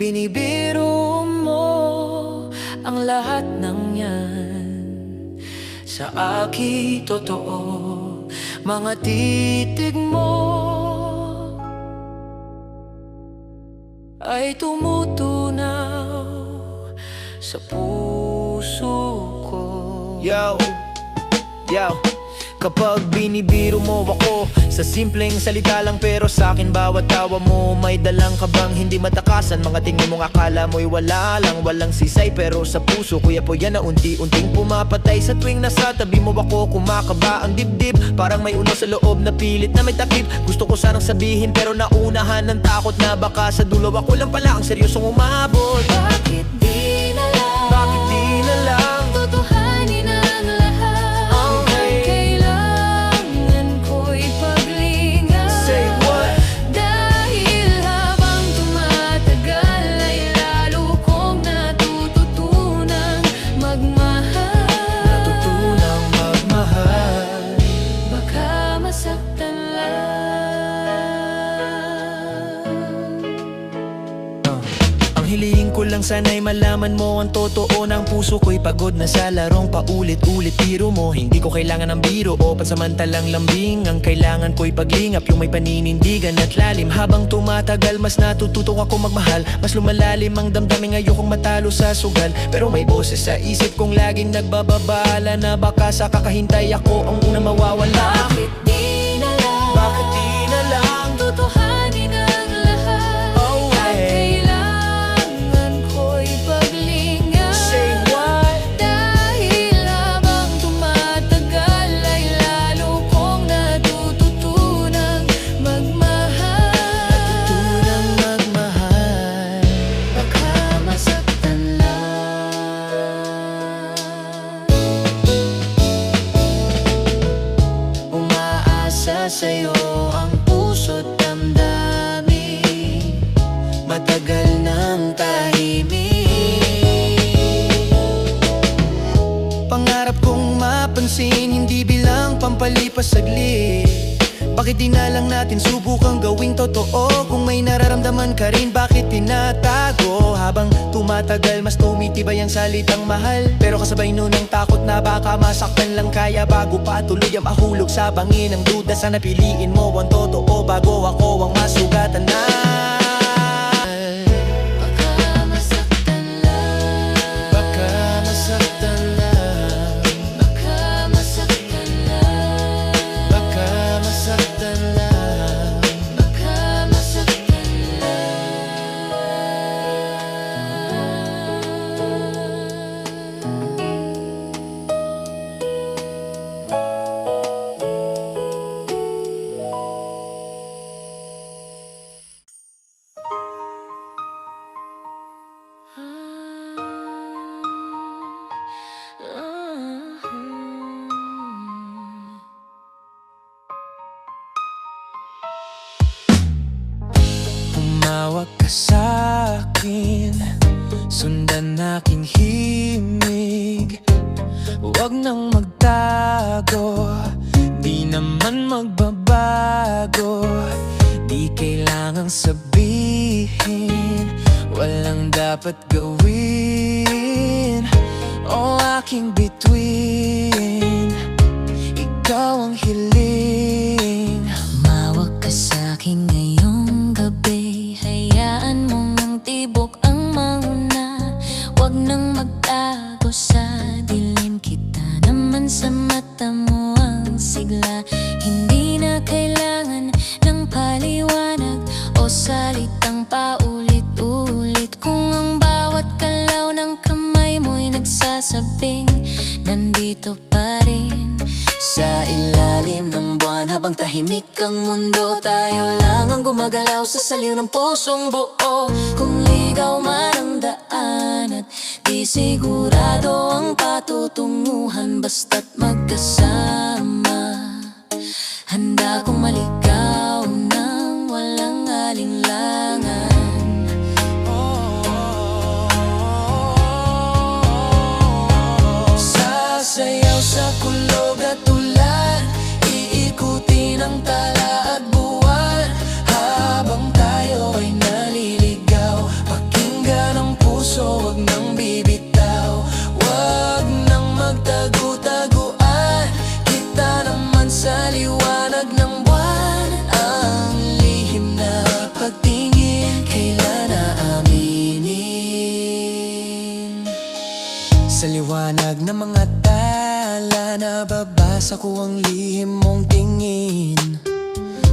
binibiro mo ang lahat ng yan. Sa akin totoo, mga titig mo ay tumutunaw sa puso ko. Yo, yo. Kapag binibiro mo ako sa simpleng salita lang, pero sa'kin bawat tawa mo may dalang kabang hindi matakasan. Mga tingin mong akala mo'y wala lang, walang sisay, pero sa puso ko yapo yan na unti-unting pumapatay. Sa tuwing nasa tabi mo ako, kumakaba ang dibdib, parang may uno sa loob na pilit na may takip. Gusto ko sanang sabihin pero naunahan ng takot na baka sa dulo ako lang pala ang seryosong umabot. Bakit di na lang, Bakit di na lang tutuhanin ang lahat? Ang kailangan ko'y paglinga. Say what? Dahil habang tumatagal ay lalo kong natututunang magmahal. Natutunang magmahal. Baka masaktan lang. Ang hiling ko lang sana'y malaman mo ang totoo ng puso ko'y pagod na sa larong paulit-ulit biro mo. Hindi ko kailangan ng biro o pansamantalang lambing. Ang kailangan ko'y paglingap, yung may paninindigan at lalim. Habang tumatagal mas natututong ako magmahal, mas lumalalim ang damdamin, ayokong matalo sa sugal. Pero may boses sa isip kong laging nagbababala na baka sa kakahintay ako ang unang mawawala. Bakit di na lang, Bakit di na lang tutuhanin ang lahat? Oh, At kailangan ko'y paglinga. Say what? Dahil habang tumatagal ay lalo kong natututunang magmahal. Natutunang magmahal. Baka masaktan lang. Umaasa sa'yo ang puso't damdamin, matagal nang tahimik. Pangarap kong mapansin, hindi bilang pampalipas saglit. Bakit di na lang natin subukang gawing totoo? Kung may nararamdaman ka rin, bakit tinatago? Habang tumatagal, mas tumitibay ang salitang mahal. Pero kasabay nun ang takot na baka masaktan lang kaya. Bago pa tuloy ang mahulog sa bangin ng duda, sana piliin mo ang totoo bago ako ang masugatan na. Baka masaktan lang. Baka masaktan lang. Baka masaktan lang. Baka masaktan lang. Baka masaktan Humawak ka sa'kin, sundan aking himig. Huwag nang magtago, di naman magbabago. Di kailangang sabihin, walang dapat gawin o aking bituin. Ikaw ang hiling. Humawak ka sa'kin ngayong gabi, hayaan mong ang tibok ang mauna. Huwag nang magtago sa dilim, kita naman sa mata mo ang sigla. Hindi na kailangan ng paliwanag o salitang paulit-ulit. Kung ang bawat galaw ng kamay mo'y nagsasabing nandito pa rin sa ilalim ng buwan. Habang tahimik ang mundo, tayo lang ang gumagalaw sa saliw ng pusong buo. Kung ligaw man ang daan at di sigurado ang patutunguhan, basta't magkasama, handa kong maligaw nang walang alinlangan. Sasayaw sa kulog at ulan, iikutin ang tala at buwan. Habang tayo ay naliligaw, Sa liwanag ng mga tala, nababasa ko ang lihim mong tingin.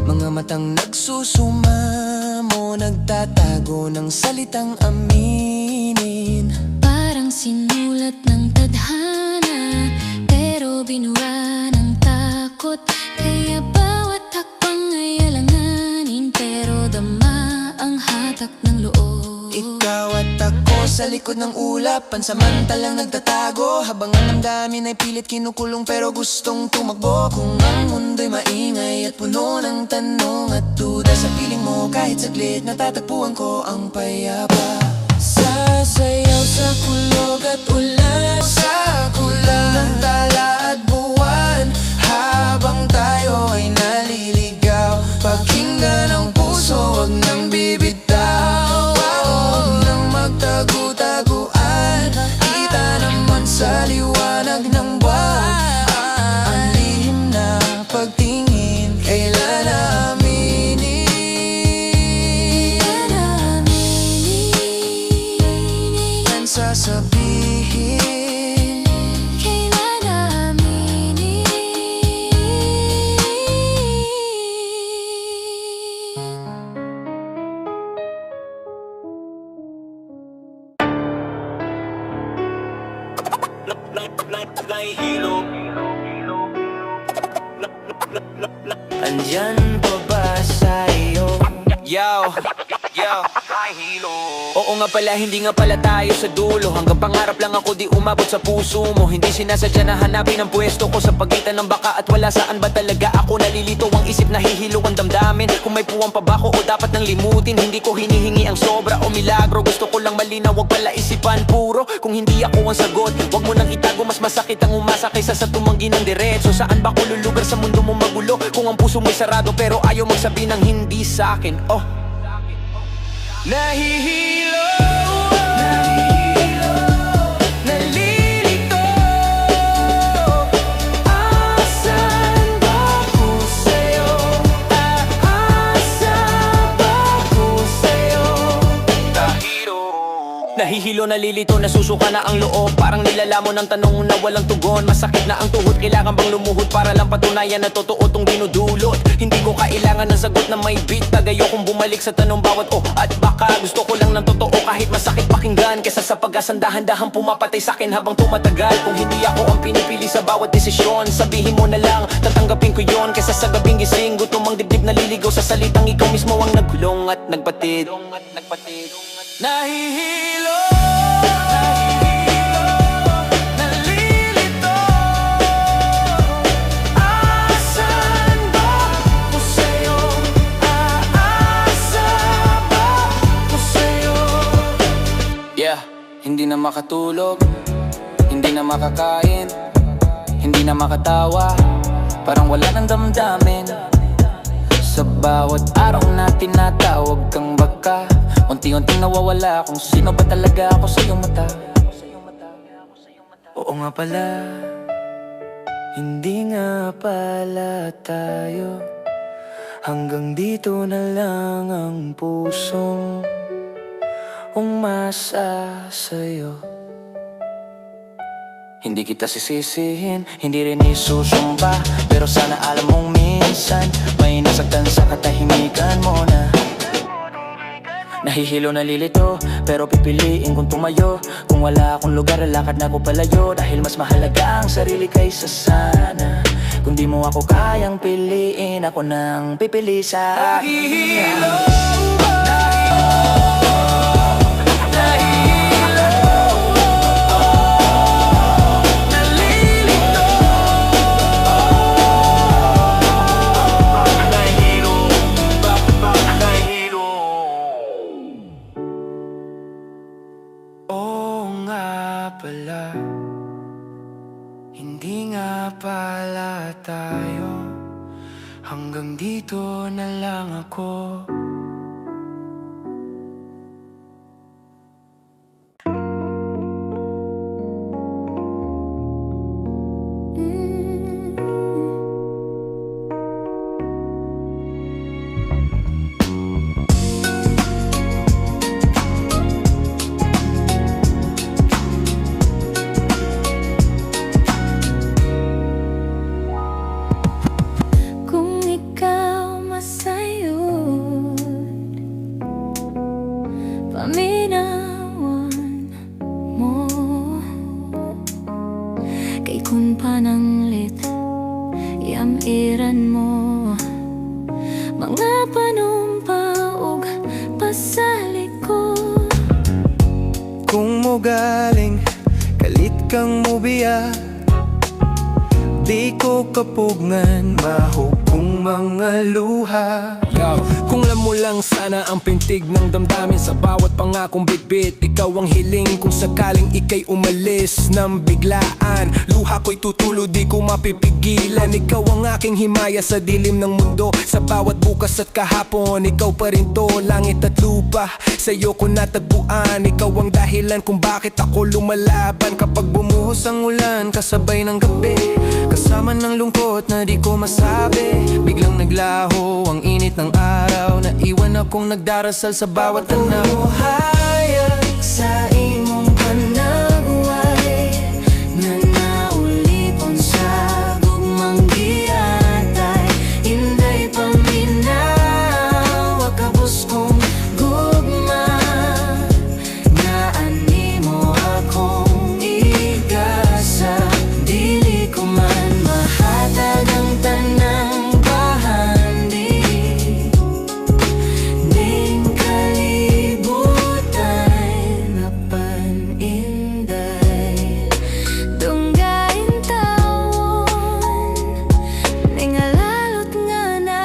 Mga matang nagsusumamo, nagtatago ng salitang aminin. Parang sinulat ng tadhana, pero binura ng takot. Kaya bawat hakbang ay alanganin, pero dama ang hatak ng loob. Ikaw at ako sa likod ng ulap, pansamantalang nagtatago, habang ang damdamin ay pilit kinukulong pero gustong tumakbo. Kung ang mundo'y maingay at puno ng tanong at duda, sa piling mo kahit saglit natatagpuan ko ang payapa. Sasayaw sa kulog at ulan, sa kulay ng tala at buwan, habang tayo ay naliligaw. Pakinggan ang puso, wag nang bibitaw. Huwag nang magtago-taguan, kita naman sa liwanag ng buwan. Ang lihim na pagtingin, kailan aminin? Ang sasabihin, Kailan aminin? Andyan pa ba sa'yo? Yo, yo, oo nga pala, hindi nga pala tayo sa dulo. Hanggang pangarap lang ako, di umabot sa puso mo. Hindi sinasadya na hanapin ang pwesto ko sa pagitan ng baka at wala. Saan ba talaga ako nalilito? Ang isip nahihilo ang damdamin. Kung may puwang pa ba ko o dapat nang limutin? Hindi ko hinihingi ang sobra o milagro. Gusto ko lang malinaw, wag pala isipan puro. Kung hindi ako ang sagot, wag mo nang itago. Mas masakit ang umasa kaysa sa tumanggi ng diretso. Saan ba ko lulugar sa mundo mo magulo? Kung ang puso mo'y sarado pero ayaw magsabi ng hindi sa'kin. Oh, nahihilo, nalilito. Asan ba ako sa'yo? Aasa ba ako sa'yo? Nahihilo, nalilito, nasusuka na ang loob. Parang nilalamon ng tanong na walang tugon. Masakit na ang tuhod, kailangan bang lumuhod para lang patunayan na totoo tong dinudulot? Hindi ko kailangan ng sagot na may beat. Tagayo kong bumalik sa tanong bawat at baka. Gusto ko lang ng totoo kahit masakit pakinggan, kesa sa pag-asang dahan-dahan pumapatay sa'kin habang tumatagal. Kung hindi ako ang pinipili sa bawat desisyon, sabihin mo na lang, tatanggapin ko yon. Kesa sa gabing gising, gutom ang dibdib naliligaw sa salitang ikaw mismo ang nagkulong at nagpatid. Nahihilo, nalilito. Asan ba ako sa'yo? Aasa ba ako sa'yo? Yeah, hindi na makatulog, hindi na makakain, hindi na makatawa, parang wala nang damdamin. Sa bawat araw na tinatawag kang baka, unti-unting nawawala kung sino ba talaga ako sa iyong mata. Oo nga pala, hindi nga pala tayo. Hanggang dito na lang ang pusong umasa sa'yo. Hindi kita sisisihin, hindi rin isusumpa, pero sana alam mong minsan may nasaktan sa katahimikan mo na. Nahihilo, nalilito, pero pipiliin kong tumayo. Kung wala akong lugar, lalakad na ako palayo. Dahil mas mahalaga ang sarili kaysa sana. Kung di mo ako kayang piliin, ako nang pipili sa akin. Nahihilo, pala, hindi nga pala tayo. Hanggang dito na lang ako. Tanong mo galing, kalit kang mubiya. Di ko kapugngan, mahukong mga luha. Kung alam mo lang sana ang pintig ng damdamin sa bawat pangakong bitbit. Ikaw ang hiling kung sakaling ika'y umalis ng biglaan. Luha ko'y tutulo, di ko mapipigilan. Ikaw ang aking himaya sa dilim ng mundo. Sa bawat bukas at kahapon, ikaw pa rin to, langit at lupa. Sa'yo ko natagpuan, ikaw ang dahilan kung bakit ako lumalaban. Kapag bumuhos ang ulan, kasabay ng gabi, kasama ng lungkot na di ko masabi. Biglang naglaho ang init ng araw, naiwan akong nagdarasal sa bawat tanaw. Hayag sa imong panagway na naulipon sa gugmang giatay. Inday paminaw, wakabos kong gugma, na animo akong igasa. Dili ko man mahatag ang tanang bahandi, ning kalibutan na paninday. Dunggain tawon, ning alalot nga na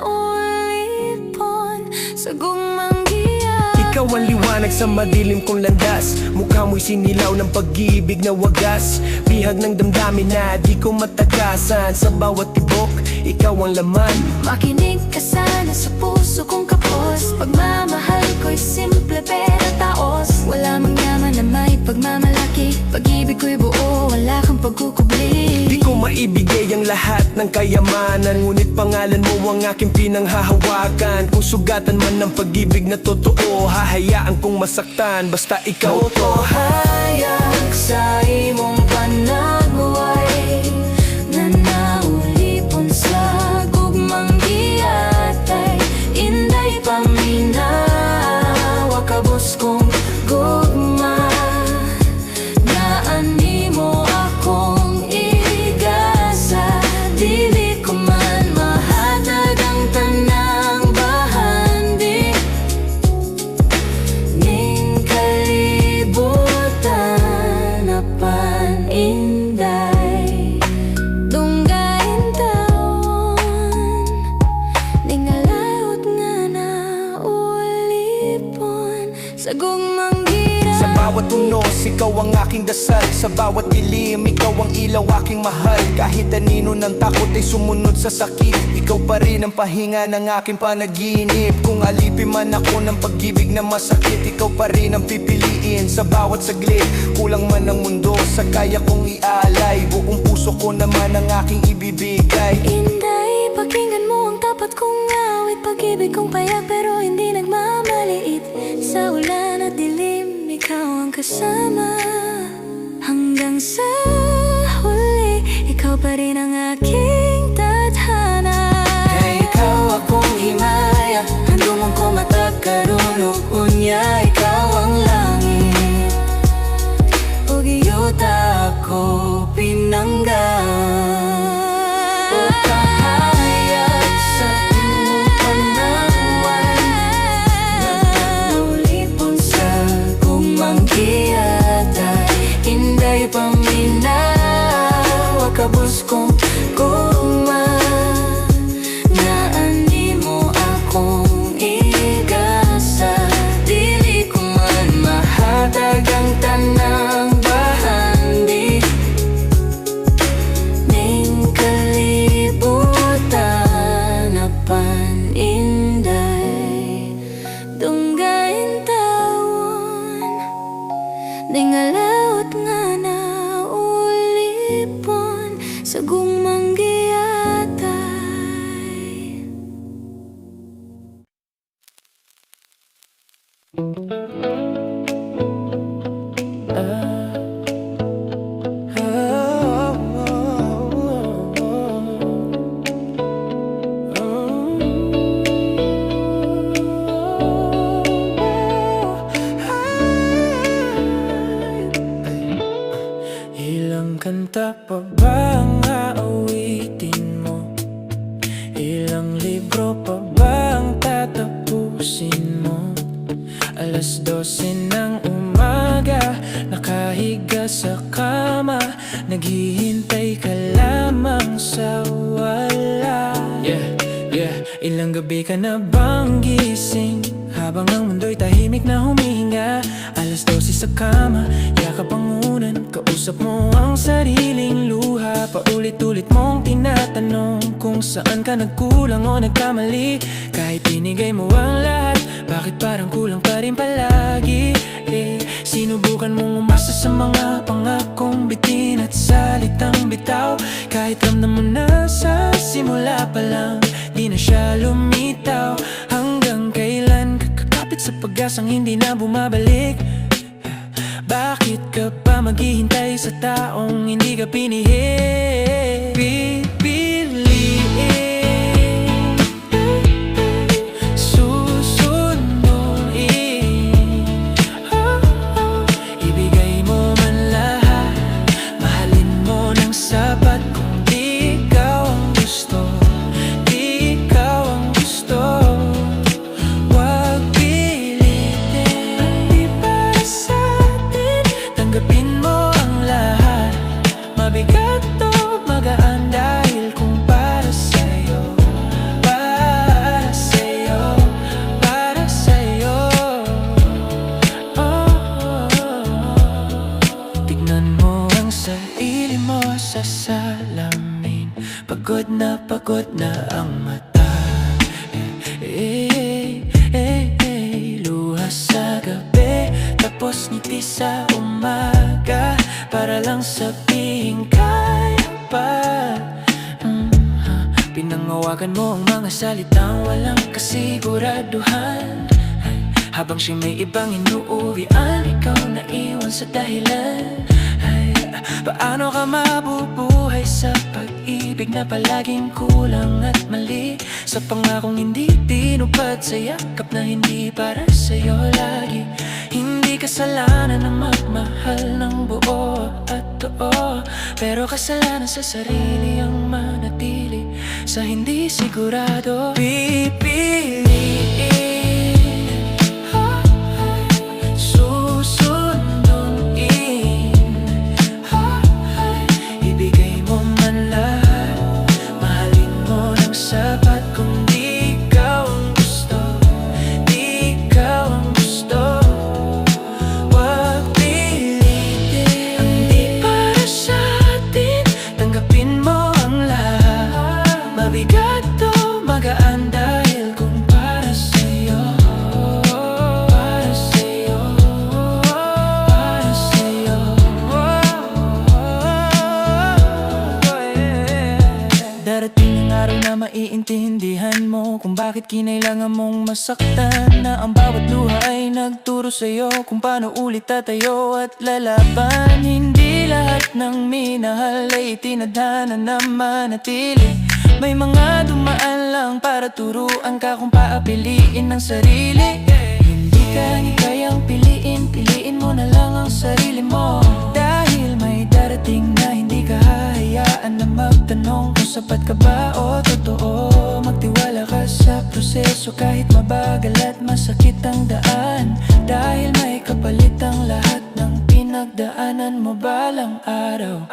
ulipon sa gugmang giya. Ikaw ang liwanag sa madilim kong landas. Mukha mo'y sinilaw ng pag-ibig na wagas. Bihag ng damdamin na di ko matagasan. Sa bawat tibok, ikaw ang laman. Makinig ka sana sa puso kong kapos. Pagmamahal ko'y simple pero taos. Wala mang yaman na may pagmamalaki. Pag-ibig ko'y buo, wala kang pagkukubli. Di ko maibigay ang lahat ng kayamanan, ngunit pangalan mo ang aking pinanghahawakan. Kung sugatan man ng pag-ibig na totoo, hahayaan kong masaktan, basta ikaw to. Hayag sa imong panagway Na naulipon sa gugmang giatay. Inday paminaw, wakabos kong gugma, na animo akong igasa. Dili ko man mahatag ang tanang bahandi, ning kalibutan na paninday. Dunggain tawon, ning alayot nga na ulipon sa gugmang gira. Sa bawat unos, ikaw ang aking dasal. Sa bawat dilim, ikaw ang ilaw aking mahal. Kahit anino ng takot ay sumunod sa sakit, ikaw pa rin ang pahinga ng aking panaginip. Kung alipin man ako ng pag-ibig na masakit, ikaw pa rin ang pipiliin sa bawat saglit. Kulang man ang mundo sa kaya kong ialay, buong puso ko naman ang aking ibibigay. Inday, pakinggan mo ang tapat kong awit. Pag-ibig kong payak pero hindi nagmamaliit. Sa ulan at dilim, ikaw ang kasama. Hanggang sa huli, ikaw pa rin ang aking tadhana. Kay ikaw akong himaya, handumong ko matagkarunong. Unya, ikaw ang langit, ug iyuta ako pinanggan. Kahayag sa imong panagway na naulipon sa gugmang giatay. Inday paminaw, wakabos kong gugma, na animo akong igasa. Dili ko man mahatag ang tanang bahandi, ning kalibutan na paninday. Dunggain tawon, ning alawot nga na ulipon sa gugmang giatay. Ilang kanta pa ba ang aawitin mo? Ilang libro pa ba ang tatapusin mo? Alas 12 ng umaga, sa kama, naghihintay ka lamang sa wala. Ilang gabi ka na bang gising, habang ang mundo'y tahimik na humihinga. Alas 12 sa kama, yakap ang unan, kausap mo ang sariling luha. Paulit-ulit mong tinatanong kung saan ka nagkulang o nagkamali. Kahit binigay mo ang lahat, bakit parang kulang pa rin palagi? Sinubukan mong umasa sa mga pangakong bitin at salitang bitaw. Kahit ramdam mo na sa simula pa lang, di na siya lumitaw. Hanggang kailan kakapit sa pag-asang hindi na bumabalik? Bakit ka pa maghihintay sa taong hindi ka pinihit? Pipiliin, susunduin, ibigay mo man lahat, mahalin mo ng sapat. Kung di ikaw ang gusto, di ikaw ang gusto, wag pilitin. Di para sa atin, tanggapin mo ang lahat. Mabigat o magaan dahil kung para sa'yo, para sa'yo, para sa'yo. Tignan mo ang sarili mo sa salamin, pagod na ang mata. Luha sa gabi, tapos ngiti sa umaga, para lang sabihin kaya pa. Pinangawakan mo ang mga salitang walang kasiguraduhan, habang siya may ibang inuuwian, ikaw naiwan sa dahilan. Paano ka mabubuhay sa pag-ibig na palaging kulang at mali? Sa pangakong hindi tinupad, sa yakap na hindi para sa'yo lagi. Hindi kasalanan ng magmahal ng buo at totoo, pero kasalanan sa sarili ang manatili sa hindi sigurado. Pipiliin, susunduin, ibigay mo man lahat, mahalin mo ng sapat. Kung di ikaw ang gusto, di ikaw ang gusto, wag pilitin. Ang di para sa atin, tanggapin mo ang lahat. Mabigat o magaan dahil kung para sa'yo, para sa'yo, para sa'yo. Darating ang araw na maiintindihan mo kung bakit kinailangan mong masaktan, na ang bawat luha ay nagturo sa'yo kung paano ulit tatayo at lalaban. Hindi lahat ng minahal ay tinadhana na manatili. May mga dumaan lang para turuan ka kung paapiliin ng sarili. Hindi ka kayang piliin, piliin mo na lang ang sarili mo. Dahil may darating na hindi ka hahayaan na magtanong kung sapat ka ba o totoo. Magtiwala ka sa proseso kahit mabagal at masakit ang daan, dahil may kapalit ang lahat ng pinagdaanan mo balang araw.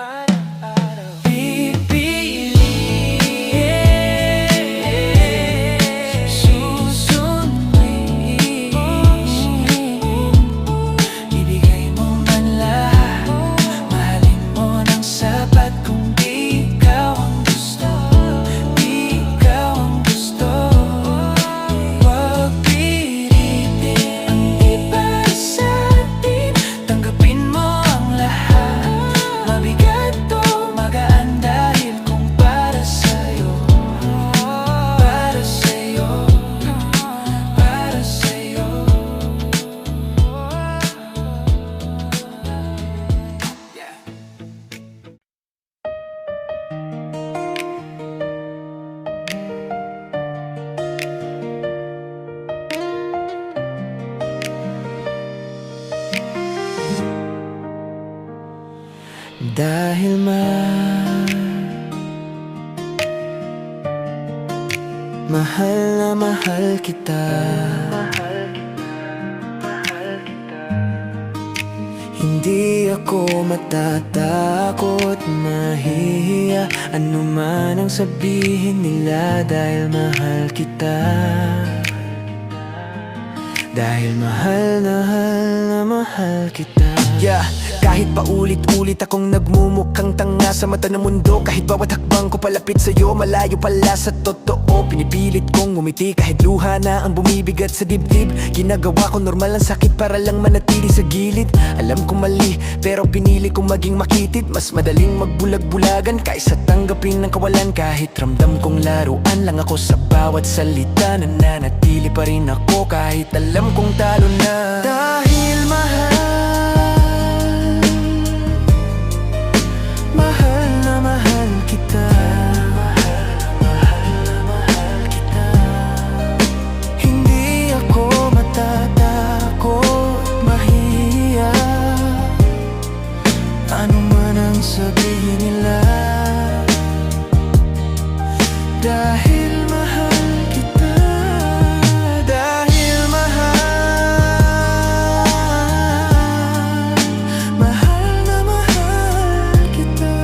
Dahil mahal na mahal kita, Hindi ako matatakot, mahihiya ano man ang sabihin nila dahil mahal kita. Dahil mahal na mahal kita. Yeah, kahit paulit-ulit akong nagmumukhang tanga sa mata ng mundo, kahit bawat hakbang ko palapit sa'yo, malayo pala sa totoo. Pinipilit kong ngumiti kahit luha na ang bumibigat sa dibdib. Ginagawa ko normal ang sakit para lang manatili sa gilid. Alam ko mali, pero pinili kong maging makitid. Mas madaling magbulag-bulagan kaysa tanggapin ng kawalan. Kahit ramdam kong laruan lang ako sa bawat salita, nananatili pa rin ako kahit alam kong talo na. Dahil mahal na mahal kita. Mahal na mahal kita. Hindi ako matatakot, mahihiya ano man ang sabihin nila. Dahil mahal kita. Dahil mahal na mahal kita.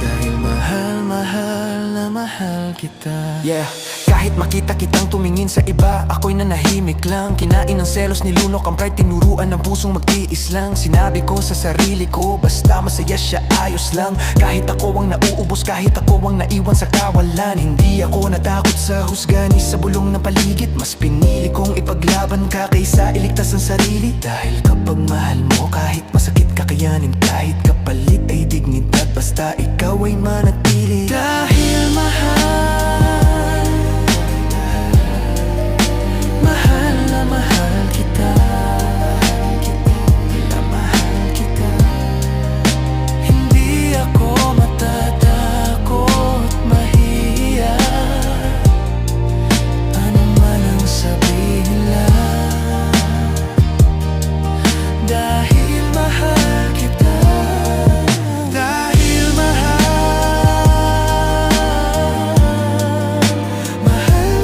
Dahil mahal na mahal kita. Yeah, kahit makita kitang tumingin sa iba, ako'y nanahimik lang. Kinain ng selos, nilunok ang pride, tinuruan ng pusong magtiis lang. Sinabi ko sa sarili ko, basta masaya siya, ayos lang. Kahit ako ang nauubos, kahit ako ang naiwan sa kawalan. Hindi ako natakot sa husgani sa bulong ng paligid. Mas pinili kong ipaglaban ka kaysa iligtas ang sarili. Dahil kapag mahal mo, kahit masakit kakayanin, kahit kapalit ay dignidad, basta ikaw ay manatili. Dahil mahal na mahal kita. Na mahal kita. Hindi ako matatakot, mahihiya ano man ang sabihin nila. Dahil mahal kita. Dahil mahal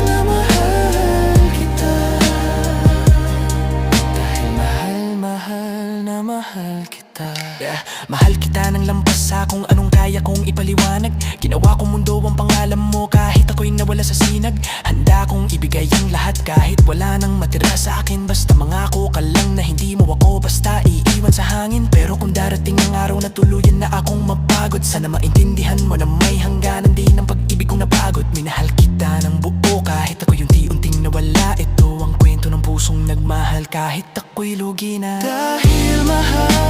na mahal kita. Dahil mahal na mahal kita. Yeah, mahal kita ng lampas sa kung anong kaya kong ipaliwanag. Ginawa kong mundo ang pangalan mo kahit ako'y nawala sa sinag. Handa kong ibigay ang lahat kahit wala nang matira sa akin. Basta mangako ka lang na hindi mo ako basta iiwan sa hangin. Pero kung darating ang araw na tuluyan na akong mapagod, sana maintindihan mo na may hangganan din ang pag-ibig kong napagod. Minahal kita ng buo kahit ako'y unti-unting nawala. Ito ang kwento ng pusong nagmahal kahit ako'y lugi na. Dahil mahal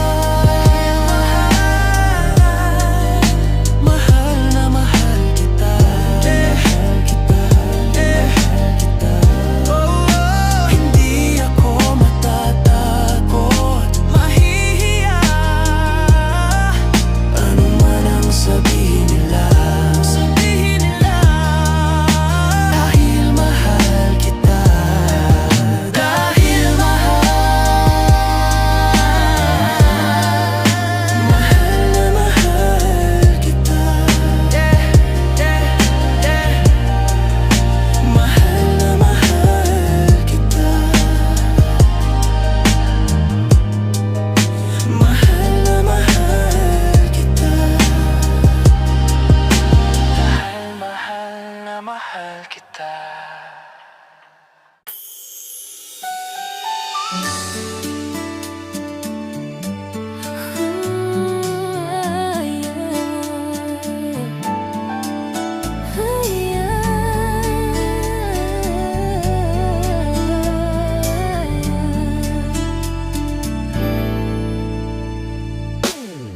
na mahal kita. Mahal kita. Mahal kita. Hindi ako matatakot, mahihiya ano man ang sabihin nila. Dahil mahal kita. Dahil mahal na mahal kita. Mahal na mahal kita. Mahal na mahal kita. Dahil mahal na mahal kita.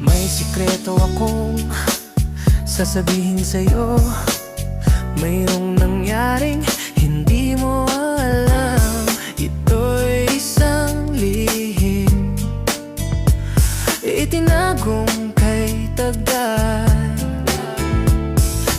May sikreto akong sasabihin sa'yo. Mayroong nangyaring hindi mo alam. Ito'y isang lihim, itinagong kay tagal.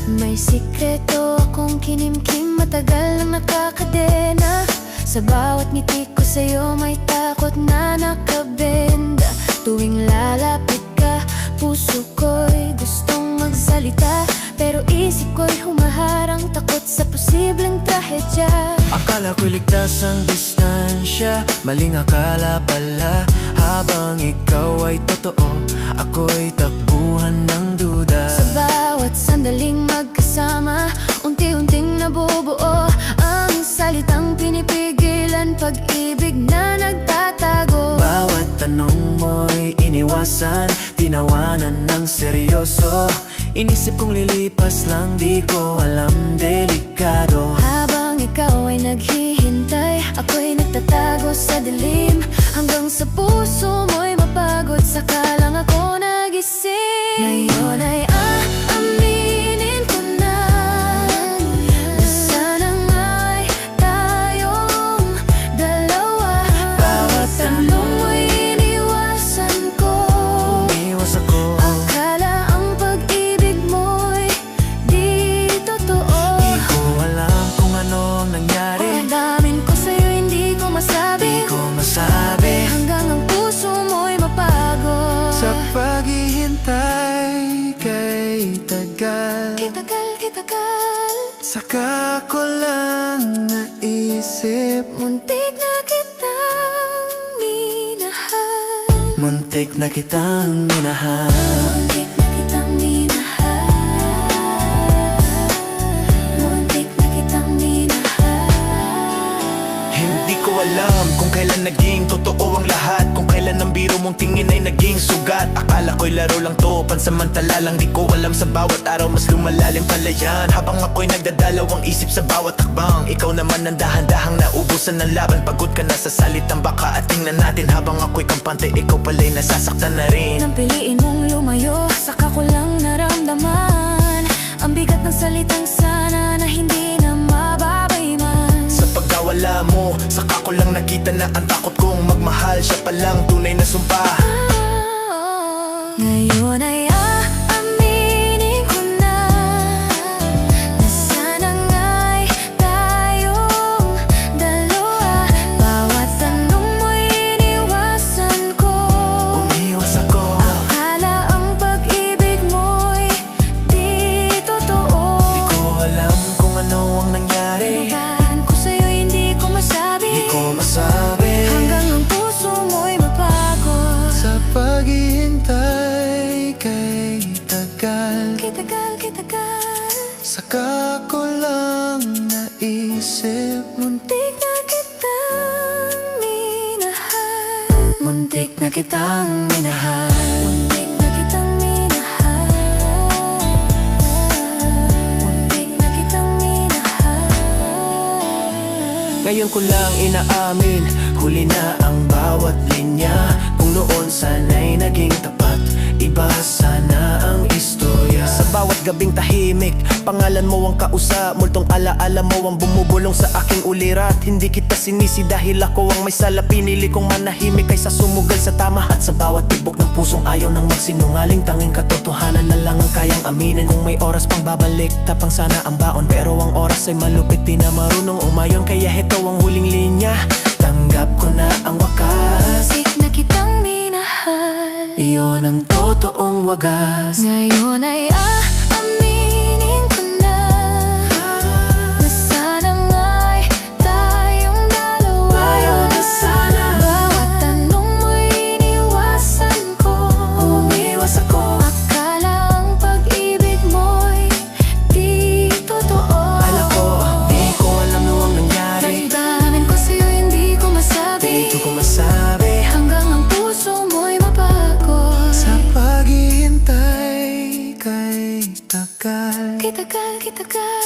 May sikreto akong kinimkim, matagal nang nakakadena. Sa bawat ngiti ko sa'yo may takot na nakabenda. Tuwing lalapit ka, puso ko'y gustong magsalita, pero isip ko'y humaharang, takot sa posibleng trahedya. Akala ko'y ligtas ang distansya, maling akala pala. Habang ikaw ay totoo, ako'y takbuhan ng duda. Sa bawat sandaling magkasama, unti-unting nabubuo ang salitang pinipigilan, pag-ibig na nagtatago. Bawat tanong mo'y iniwasan, tinawanan ng seryoso. Inisip kong lilipas lang, di ko alam, delikado. Habang ikaw ay naghihintay, ako'y nagtatago sa dilim, hanggang sa puso mo'y mapagod, saka lang ako nagising. Ngayon ay aaminin ko na, na sana nga'y tayong dalawa. Bawat tanong mo'y iniwasan ko, Umiwas ako, akala ang pag-ibig mo'y di totoo. di ko alam kung ano ang nangyari. Ang damin ko sa'yo hindi ko masabi, Di ko masabi, hanggang ang puso mo'y mapagod. sa paghihintay kay tagal, Kitagal, kitagal, saka ko lang naisip, muntik na kitang minahal. muntik na kitang minahal. Muntik na kitang minahal. Muntik na kitang minahal. Hindi ko alam kung kailan naging totoo ang lahat, kung kailan ang biro mong tingin ay naging sugat. Akala ko'y laro lang to, pansamantala lang, di ko alam sa bawat araw mas lumalalim pala yan. Habang ako'y nagdadalaw ang isip sa bawat takbang, ikaw naman ang dahan-dahang naubusan ng laban. Pagod ka na sa salitang baka at tingnan natin, habang ako'y kampante, ikaw pala'y nasasaktan na rin. Nang piliin mong lumayo, saka ko lang naramdaman ang bigat ng salitang sana na hindi na mababayman. Sa pagkawala mo, saka ko lang nakita na ang takot kong magmahal, siya palang tunay na sumpa. Ngayon ay aaminin ko na, na sana nga'y tayong dalawa. Bawat tanong mo'y iniwasan ko, Umiwas ako, akala ang pag-ibig mo'y di totoo. di ko alam kung ano ang nangyari. Ang ko sa'yo hindi ko masabi, Di ko masabi, hanggang ang puso mo'y mapagod. sa paghihintay kay tagal, Kitagal, kitagal, saka ko lang naisip, muntik na kitang minahal. muntik na kitang minahal. Muntik na kitang minahal. Muntik na kitang minahal. Ngayon ko lang inaamin, huli na ang bawat linya. Kung noon sana'y naging tapat, iba sana ang istorya. Sa bawat gabing tahimik, pangalan mo ang kausap, multong alaala mo ang bumubulong sa aking ulirat. Hindi kita sinisi dahil ako ang may sala, pinili kong manahimik kaysa sumugal sa tama. At sa bawat tibok ng pusong ayaw nang magsinungaling, tanging katotohanan na lang ang kayang aminin. Kung may oras pang babalik, tapang sana ang baon, pero ang oras ay malupit, di na marunong umayon. Kaya heto ang huling linya, tanggap ko na ang wakas. Muntik na kitang minahal. Iyon ang totoong wagas. Ngayon ay aaminin ko na, na sana nga'y tayong dalawa. Bawat tanong mo'y iniwasan ko, Umiwas ako, akala ang pag-ibig mo'y di totoo. akala ko, di ko alam ano ang nangyari. Damdamin ko sa'yo hindi ko masabi, Di ko masabi, hanggang ang puso mo'y mapagod. sa paghihintay kay tagal, Kitagal, kitagal,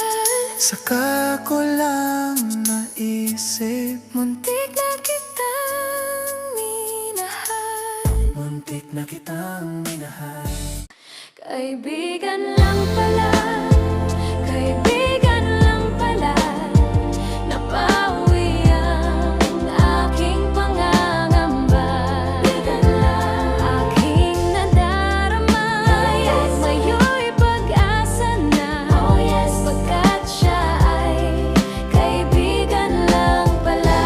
saka ko lang naisip, muntik na kitang minahal. muntik na kitang minahal. Kaibigan lang pala, kaibigan lang pala, napawi ang aking pangangamba. Aking nadarama, mayo'y pag-asa na, pagkat siya ay kaibigan lang pala.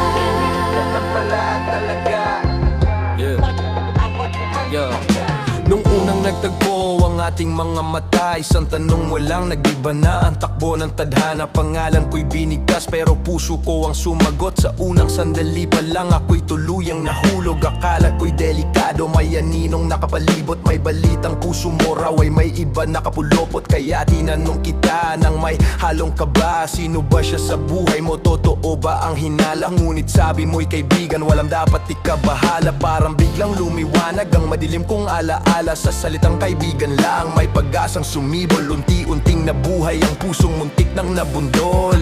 Yeah. Nung unang nagtagpo ang ating mga mata. Isang tanong mo lang, nag-iba na ang takbo ng tadhana. Pangalan ko'y binigkas pero puso ko ang sumagot. Sa unang sandali pa lang ako'y tuluyang nahulog. Akala ko'y delikado, may aninong nakapalibot. May balitang puso mo raw ay may iba nakapulopot. Kaya tinanong kita nang may halong kaba, sino ba siya sa buhay mo? Totoo ba ang hinala? Ngunit sabi mo'y kaibigan, walang dapat ikabahala. Parang biglang lumiwanag ang madilim kong alaala. Sa salitang kaibigan lang may pag-asang sumibol. Unti-unting nabuhay ang pusong muntik nang nabundol.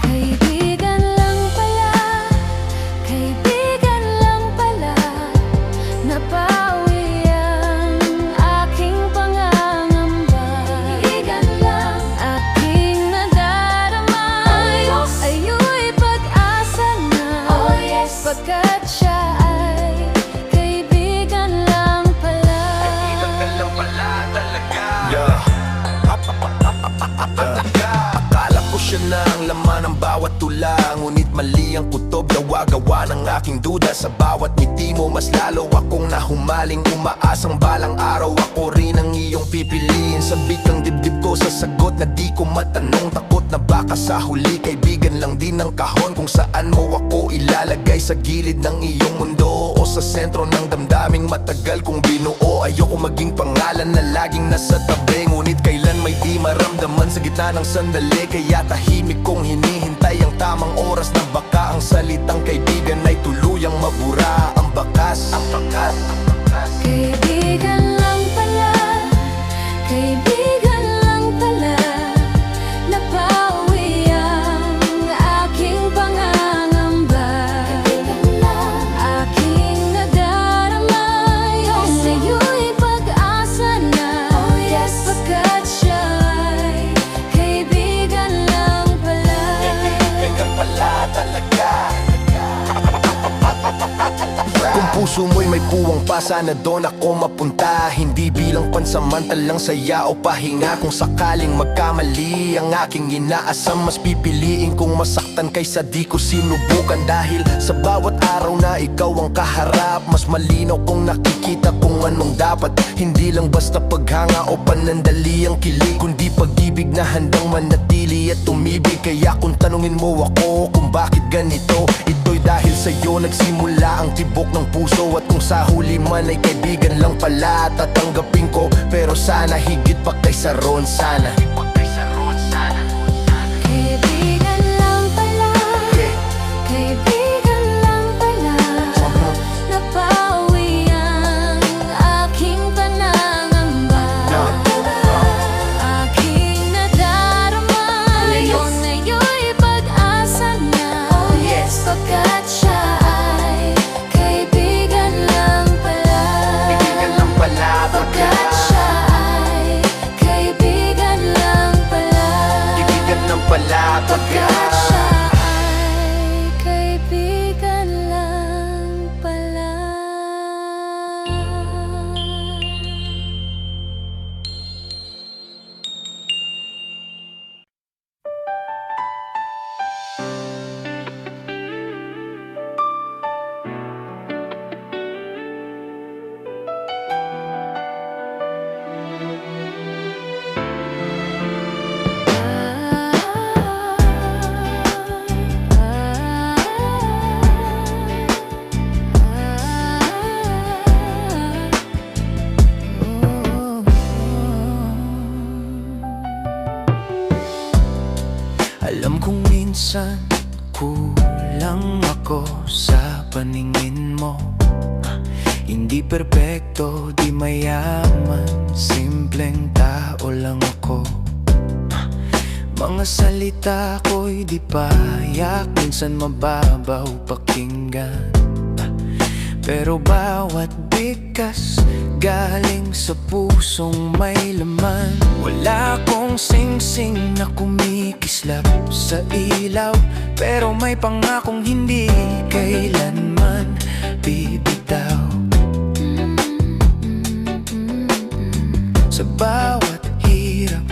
Kaibigan lang pala, kaibigan lang pala. Napawi ang aking pangangamba. Kaibigan lang aking nadarama. Ayu'y pag-asa na, pagkat siya ay kaibigan lang pala. Akala ko siya na ang laman ng bawat tula, ngunit mali ang kutob, gawa-gawa ng aking duda. Sa bawat ngiti mo mas lalo akong nahumaling. Umaasang balang araw ako rin ang iyong pipiliin. Sabik ang dibdib ko sa sagot na di ko matanong. Takot na baka sa huli kaibigan lang din ang kahon. Kung saan mo ako ilalagay, sa gilid ng iyong mundo o sa sentro ng damdaming matagal kong binuo. Ayoko maging pangalan na laging nasa tabi, ngunit kailan may di maramdaman sa gitna ng sandali. Kaya tahimik kong hinihintay ang tamang oras na baka ang salitang kaibigan ay tuluyang mabura ang bakas. Kaibigan lang pala, kaibigan lang pala. Napawi ang aking pangangamba. Aking nadarama, sa'yo'y pag-asa na. Pagkat siya'y kaibigan lang pala. Kung puso mo'y may puwang pa, sana doon ako mapunta. Hindi bilang pansamantalang saya o pahinga. Kung sakaling magkamali ang aking inaasam, mas pipiliin kong masaktan kaysa di ko sinubukan. Dahil sa bawat araw na ikaw ang kaharap, mas malinaw kong nakikita kung anong dapat. Hindi lang basta paghanga o panandali ang kilig, kundi pag-ibig na handang manatili at tumibig. Kaya kung tanungin mo ako kung bakit ganito, ito'y dahil sa'yo nagsimula ang tibok ng puso. At kung sa huli man ay kaibigan lang pala, tatanggapin ko. Pero sana higit pa kaysa roon, sana Kaibigan lang pala, kaibigan lang pala. Napawi ang aking panangamba. Aking nadarama, ngayon'y pag-asa na. Pagkat siya ay kaibigan lang pala. Pagkat siya ay kaibigan lang pala. Pagkat siya ay kaibigan lang pala. Alam kong minsan kulang ako sa paningin mo. Hindi perpekto, di mayaman, simpleng tao lang ako. Mga salita ko'y di payak, minsan mababaw pakinggan. Pero bawat bigkas galing sa pusong may laman. Wala akong singsing na kumikislap sa ilaw, pero may pangakong hindi kailanman bibitaw. Sa bawat hirap,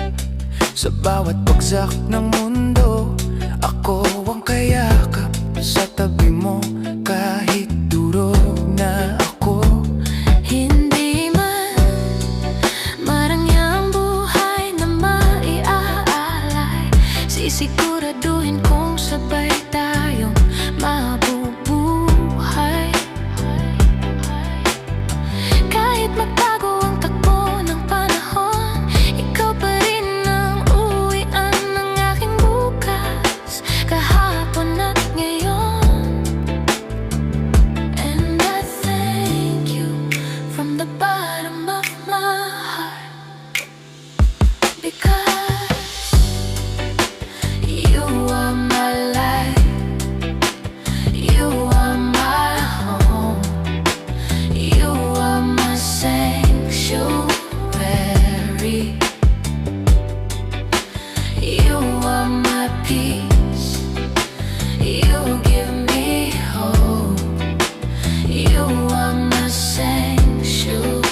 sa bawat bagsak ng mundo, ako ang kayakap sa tabi mo. Kahit durog na ako, Hindi man are my sanctuary.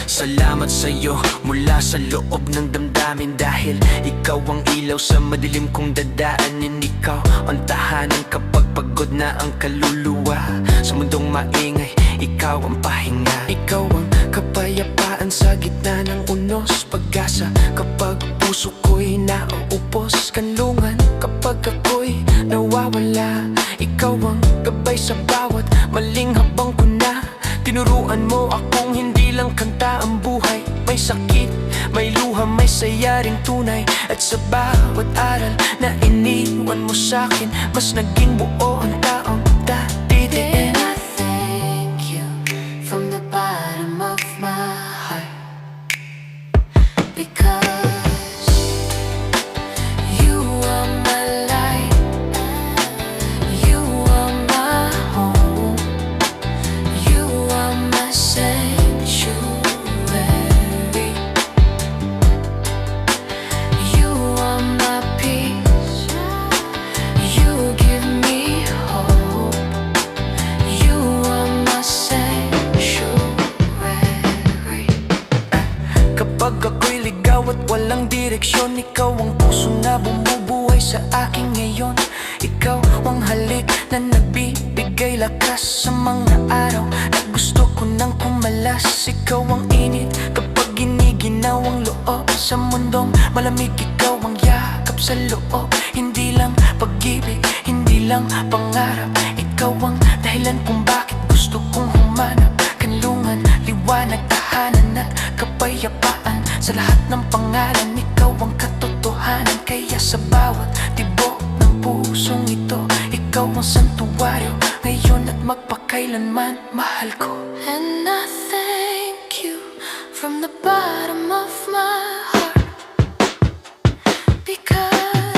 Salamat sa'yo mula sa loob ng damdamin, dahil ikaw ang ilaw sa madilim kong dadaanin. Ikaw ang tahanan kapag pagod na ang kaluluwa. Sa mundong maingay, ikaw ang pahinga. Ikaw ang kapayapaan sa gitna ng unos. Pag-asa kapag puso ko'y nauupos. Kanlungan kapag ako'y nawawala. Ikaw ang gabay sa bawat maling habang ko na. Tinuruan mo akong hindi lang kanta ang buhay. May sakit, may luha, may saya ring tunay. At sa bawat aral na iniwan mo sa'kin, mas naging buo ang taong datidiin. And I thank you from the bottom of my heart, because you are my light, you are my home, you are my sanctuary, you are my peace, you give me hope, you are my sanctuary. Kapag ako'y ligaw at walang direksyon, ikaw ang puso na bumubuhay sa akin ngayon. Ikaw ang halik na nagbibigay lakas sa mga araw na gusto ko nang kumalas. Ikaw ang init kapag giniginaw ang loob sa mundong malamig. Ikaw ang yakap sa loob, hindi lang pag-ibig, hindi lang pangarap. Ikaw ang dahilan kung bakit gusto kong humanap. Kanlungan, liwanag, tahanan at kapayapaan. Sa lahat ng pangalan, ikaw ang katotohanan. Kaya sa bawat tibok ng pusong ito, ikaw ang santuwaryo ngayon at magpakailanman, mahal ko. And I thank you from the bottom of my heart, because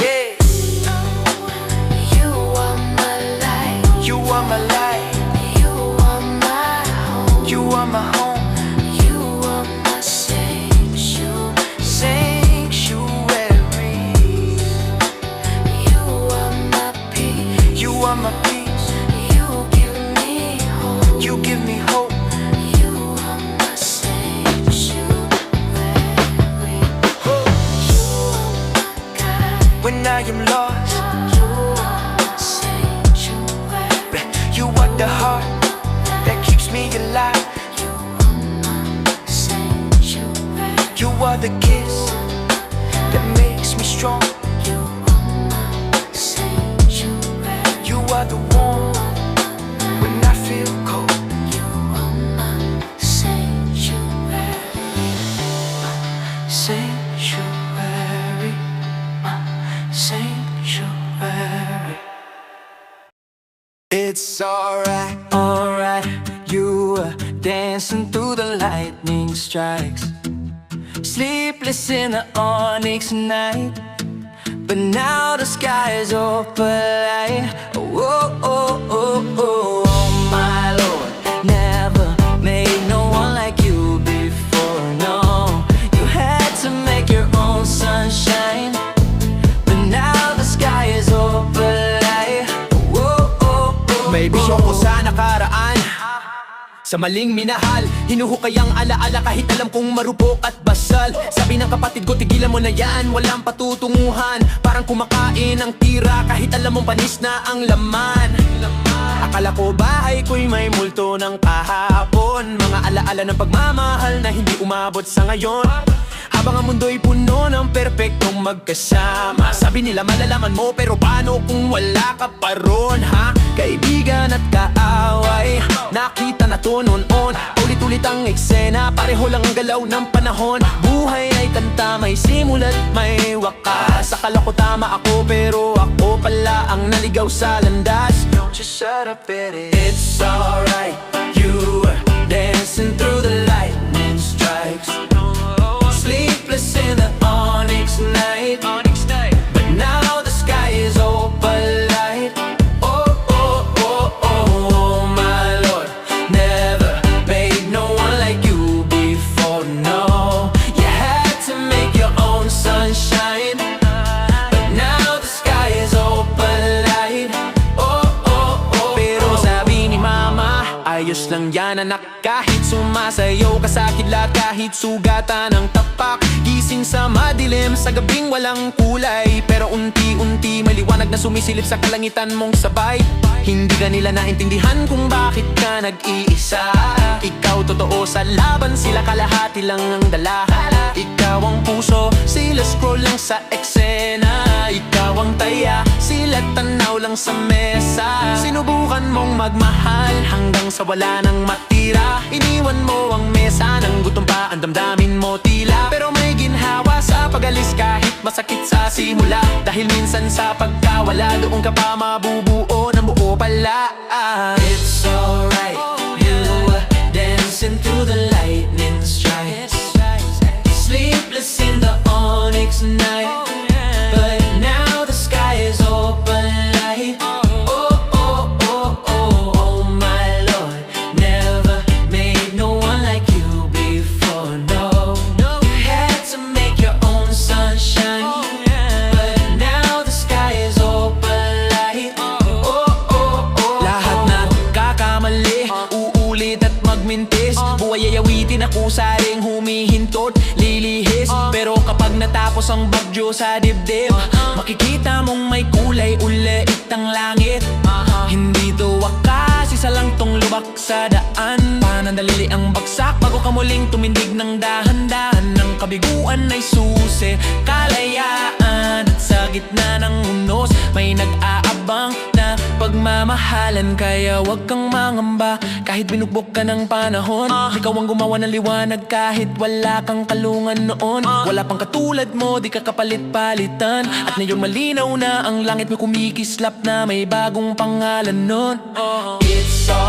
you are my light, You are my light, you are my home, you are my home, you are my sanctuary. you are my peace, You are my peace, you give me hope, you give me hope. you are my sanctuary, Oh, you are my guide, when I am lost, you are my sanctuary. you are the heart that keeps me alive. You are my sanctuary. You are the kiss that makes me strong. You are my sanctuary. You are the warmth when I feel cold. You are my sanctuary. Sanctuary, my sanctuary. It's alright, alright. You were dancing through the lightning strikes, sleepless in the onyx night. But now the sky is open light. Oh, oh, oh, oh, oh, my Lord. Never made no one like you before, no. You had to make your own sunshine, but now the sky is open light. Oh, oh, oh, May bisyon ko sa nakaraan, sa maling minahal, hinuhukay ang alaala kahit alam kong marupok at basal. Sabi ng kapatid ko, tigilan mo na yan, walang patutunguhan. Parang kumakain ng tira kahit alam mong panis na ang laman. Akala ko bahay ko'y may multo ng kahapon, mga alaala ng pagmamahal na hindi umabot sa ngayon. Habang ang mundo'y puno ng perpektong magkasama. Sabi nila malalaman mo, pero paano kung wala ka pa ron, ha? Kaibigan at kaaway, nakita na to noon. Ulit-ulit ang eksena, pareho lang ang galaw ng panahon. Buhay ay kanta, may simula't may wakas. Akala ko tama ako, pero ako pala ang naligaw sa landas. Don't you shut up, it's alright. You were dancing through the lightning strikes, sleepless in the onyx night. But now the sky is open light. Oh, oh, oh, oh, my Lord. Never made no one like you before, no. You had to make your own sunshine, but now the sky is open light. Oh, oh, oh, Pero sabi ni Ayos lang yan anak, kahit sumasayaw ka sa kidlat, kahit sugatan ng tapak, gising sa madilim sa gabing walang kulay, pero unti-unti may liwanag na sumisilip sa kalangitan mong sabay. Hindi ka nila naintindihan kung bakit ka nag-iisa. Ikaw totoo sa laban, sila kalahati lang ang dala. Ikaw ang puso, sila scroll lang sa eksena. Ikaw ang taya, sila tanaw lang sa mesa. Sinubukan mong magmahal hanggang sa wala nang matira. Iniwan mo ang mesa, nang gutom pa ang damdamin mo tila. Pero may ginhawa sa pag-alis kahit masakit sa simula. Dahil minsan sa pagkawala, doon ka pa mabubuo ng buo pala. It's alright, you were dancing through the lightning strikes, sleepless in the onyx night, but now the sky is open light. Oh, oh, oh, oh, oh my Lord, never made no one like you before. No, you had to make your own sunshine, but now the sky is open light. Oh, oh, oh, Lahat na kakamali, uulit at magmintis. Buhay ay awitin, ako saring humihintot, lilihis. Pero kapag natapos ang bagyo sa dibdib, makikita mong may kulay ulit ang langit. Hindi to wakas, isa lang tong lubak sa daan. Panandalili ang bagsak bago ka muling tumindig ng dahan-dahan. Ang kabiguan ay susi, kalayaan. At sa gitna ng unos, may nag-aabang na pagmamahalan. Kaya wag kang mangamba kahit binukbok ka ng panahon. Ikaw ang gumawa ng liwanag kahit wala kang kalungan noon. Wala pang katulad mo, di ka kapalit-palitan. At ngayon malinaw na ang langit, may kumikislap na may bagong pangalan nun. It's all